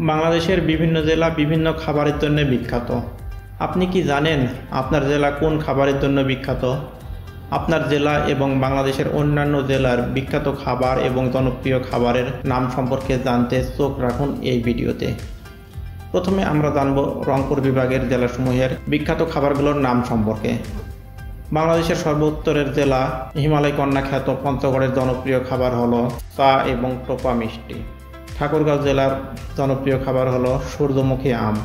বাংলাদেশের বিভিন্ন জেলা বিভিন্ন খাবারের জন্য বিখ্যাত। আপনি কি জানেন আপনার জেলা কোন খাবারের জন্য বিখ্যাত? আপনার জেলা এবং বাংলাদেশের অন্যান্য জেলার বিখ্যাত খাবার এবং জনপ্রিয় খাবারের নাম সম্পর্কে জানতে চোখ রাখুন এই ভিডিওতে। প্রথমে আমরা জানব রংপুর বিভাগের জেলাসমূহের বিখ্যাত খাবারগুলোর নাম সম্পর্কে। বাংলাদেশের সর্বোত্তরের জেলা হিমালয় কন্যা খ্যাত পঞ্চগড়ের জনপ্রিয় খাবার হলো চা এবং টোপা মিষ্টি। ঠাকুরগাঁও জেলার জনপ্রিয় খাবার হলো সূর্যমুখী আম।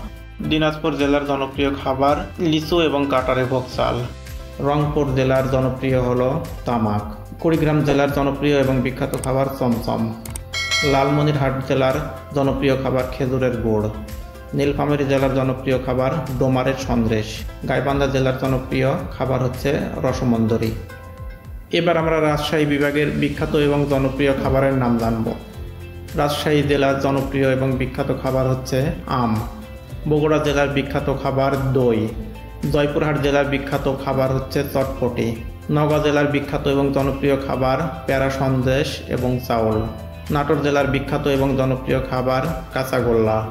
দিনাজপুর জেলার জনপ্রিয় খাবার লিচু এবং কাটারে ভোগ চাল। রংপুর জেলার জনপ্রিয় হলো তামাক। কুড়িগ্রাম জেলার জনপ্রিয় এবং বিখ্যাত খাবার চমচম। লালমনিরহাট জেলার জনপ্রিয় খাবার খেজুরের গুড়। নীলফামারী জেলার জনপ্রিয় খাবার ডোমারের সন্দেশ। গাইবান্ধা জেলার জনপ্রিয় খাবার হচ্ছে রসমঞ্জরি। এবার আমরা রাজশাহী বিভাগের বিখ্যাত এবং জনপ্রিয় খাবারের নাম জানব। রাজশাহী জেলার জনপ্রিয় এবং বিখ্যাত খাবার হচ্ছে আম। বগুড়া জেলার বিখ্যাত খাবার দই। জয়পুরহাট জেলার বিখ্যাত খাবার হচ্ছে চটপটি। নওগাঁ জেলার বিখ্যাত এবং জনপ্রিয় খাবার প্যারা সন্দেশ এবং চাউল। নাটোর জেলার বিখ্যাত এবং জনপ্রিয় খাবার কাঁচাগোল্লা।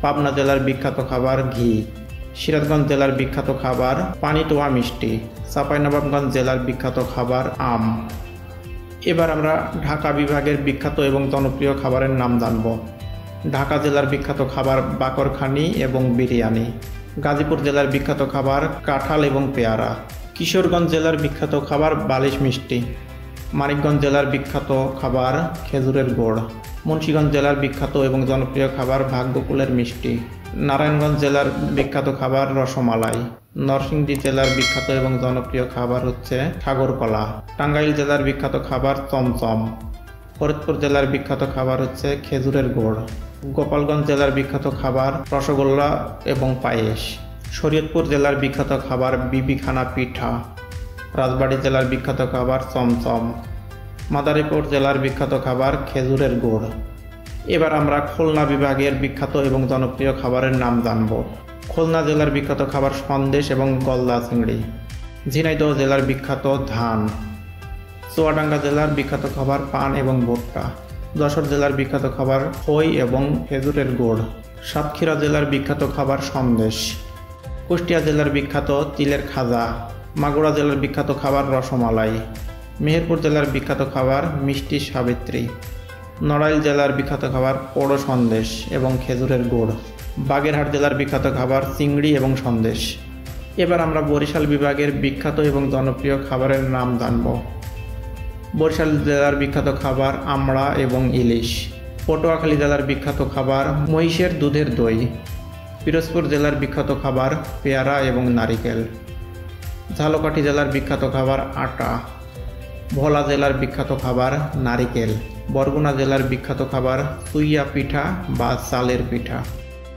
পাবনা জেলার বিখ্যাত খাবার ঘি। সিরাজগঞ্জ জেলার বিখ্যাত খাবার পানিটোয়া মিষ্টি। চাঁপাইনবাবগঞ্জ জেলার বিখ্যাত খাবার আম। এবার আমরা ঢাকা বিভাগের বিখ্যাত এবং জনপ্রিয় খাবারের নাম জানব। ঢাকা জেলার বিখ্যাত খাবার বাকরখানি এবং বিরিয়ানি। গাজীপুর জেলার বিখ্যাত খাবার কাঁঠাল এবং পেয়ারা। কিশোরগঞ্জ জেলার বিখ্যাত খাবার বালিশ মিষ্টি। মানিকগঞ্জ জেলার বিখ্যাত খাবার খেজুরের গুড়। মুন্সিগঞ্জ জেলার বিখ্যাত এবং জনপ্রিয় খাবার ভাগ্যকুলের মিষ্টি। নারায়ণগঞ্জ জেলার বিখ্যাত খাবার রসমালাই। নরসিংদী জেলার বিখ্যাত এবং জনপ্রিয় খাবার হচ্ছে সাগরকলা। টাঙ্গাইল জেলার বিখ্যাত খাবার চমচম। ফরিদপুর জেলার বিখ্যাত খাবার হচ্ছে খেজুরের গুড়। গোপালগঞ্জ জেলার বিখ্যাত খাবার রসগোল্লা এবং পায়েস। শরীয়তপুর জেলার বিখ্যাত খাবার বিবিখানা পিঠা। রাজবাড়ী জেলার বিখ্যাত খাবার চমচম। মাদারীপুর জেলার বিখ্যাত খাবার খেজুরের গুড়। এবার আমরা খুলনা বিভাগের বিখ্যাত এবং জনপ্রিয় খাবারের নাম জানব। খুলনা জেলার বিখ্যাত খাবার সন্দেশ এবং গলদা চিংড়ি। ঝিনাইদহ জেলার বিখ্যাত ধান। চুয়াডাঙ্গা জেলার বিখ্যাত খাবার পান এবং ভুট্টা। যশোর জেলার বিখ্যাত খাবার খই এবং খেজুরের গুড়। সাতক্ষীরা জেলার বিখ্যাত খাবার সন্দেশ। কুষ্টিয়া জেলার বিখ্যাত তিলের খাজা। মাগুরা জেলার বিখ্যাত খাবার রসমালাই। মেহেরপুর জেলার বিখ্যাত খাবার মিষ্টি সাবিত্রী। নড়াইল জেলার বিখ্যাত খাবার পোড়ো সন্দেশ এবং খেজুরের গুড়। বাগেরহাট জেলার বিখ্যাত খাবার চিংড়ি এবং সন্দেশ। এবার আমরা বরিশাল বিভাগের বিখ্যাত এবং জনপ্রিয় খাবারের নাম জানব। বরিশাল জেলার বিখ্যাত খাবার আমড়া এবং ইলিশ। পটুয়াখালী জেলার বিখ্যাত খাবার মহিষের দুধের দই। পিরোজপুর জেলার বিখ্যাত খাবার পেয়ারা এবং নারিকেল। ঝালকাঠি জেলার বিখ্যাত খাবার আটা। ভোলা জেলার বিখ্যাত খাবার নারিকেল। বরগুনা জেলার বিখ্যাত খাবার সুইয়া পিঠা বা চালের পিঠা।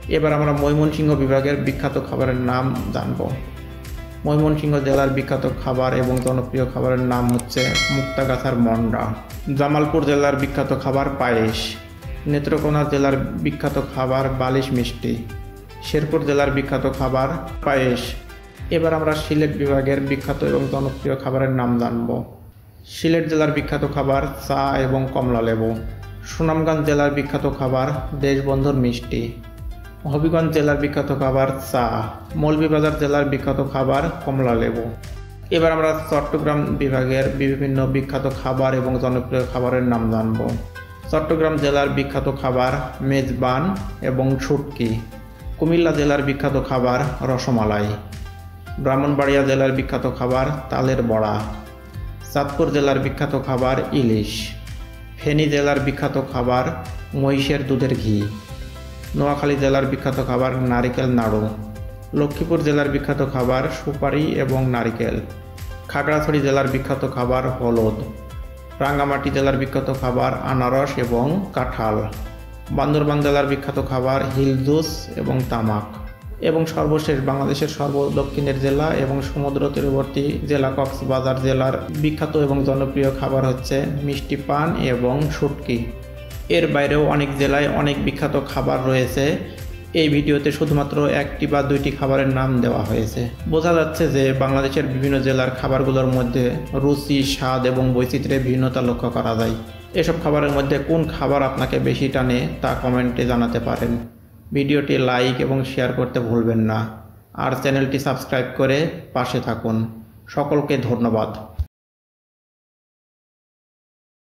এবার আমরা ময়মনসিংহ বিভাগের বিখ্যাত খাবারের নাম জানব। ময়মনসিংহ জেলার বিখ্যাত খাবার এবং জনপ্রিয় খাবারের নাম হচ্ছে মুক্তাগাছার মন্ডা। জামালপুর জেলার বিখ্যাত খাবার পায়েস। নেত্রকোনা জেলার বিখ্যাত খাবার বালিশ মিষ্টি। শেরপুর জেলার বিখ্যাত খাবার পায়েস। এবার আমরা সিলেট বিভাগের বিখ্যাত এবং জনপ্রিয় খাবারের নাম জানব। সিলেট জেলার বিখ্যাত খাবার চা এবং কমলা লেবু। সুনামগঞ্জ জেলার বিখ্যাত খাবার দেশবন্ধুর মিষ্টি। হবিগঞ্জ জেলার বিখ্যাত খাবার চা। মৌলভীবাজার জেলার বিখ্যাত খাবার কমলা লেবু। এবার আমরা চট্টগ্রাম বিভাগের বিভিন্ন বিখ্যাত খাবার এবং জনপ্রিয় খাবারের নাম জানব। চট্টগ্রাম জেলার বিখ্যাত খাবার মেজবান এবং শুটকি। কুমিল্লা জেলার বিখ্যাত খাবার রসমালাই। ব্রাহ্মণবাড়িয়া জেলার বিখ্যাত খাবার তালের বড়া। চাঁদপুর জেলার বিখ্যাত খাবার ইলিশ। ফেনী জেলার বিখ্যাত খাবার মহিষের দুধের ঘি। নোয়াখালী জেলার বিখ্যাত খাবার নারিকেল নাড়ু। লক্ষ্মীপুর জেলার বিখ্যাত খাবার সুপারি এবং নারিকেল। খাগড়াছড়ি জেলার বিখ্যাত খাবার হলুদ। রাঙ্গামাটি জেলার বিখ্যাত খাবার আনারস এবং কাঁঠাল। বান্দরবান জেলার বিখ্যাত খাবার হিল জুস এবং তামাক। এবং সর্বশেষ বাংলাদেশের সর্বদক্ষিণের জেলা এবং সমুদ্র তীরবর্তী জেলা কক্সবাজার জেলার বিখ্যাত এবং জনপ্রিয় খাবার হচ্ছে মিষ্টি পান এবং শুটকি। এর বাইরেও অনেক জেলায় অনেক বিখ্যাত খাবার রয়েছে। এই ভিডিওতে শুধুমাত্র একটি বা দুইটি খাবারের নাম দেওয়া হয়েছে। বোঝা যাচ্ছে যে বাংলাদেশের বিভিন্ন জেলার খাবারগুলোর মধ্যে রুচি, স্বাদ এবং বৈচিত্র্যের ভিন্নতা লক্ষ্য করা যায়। এসব খাবারের মধ্যে কোন খাবার আপনাকে বেশি টানে তা কমেন্টে জানাতে পারেন। ভিডিওটি লাইক এবং শেয়ার করতে ভুলবেন না। আর চ্যানেলটি সাবস্ক্রাইব করে পাশে থাকুন। সকলকে ধন্যবাদ।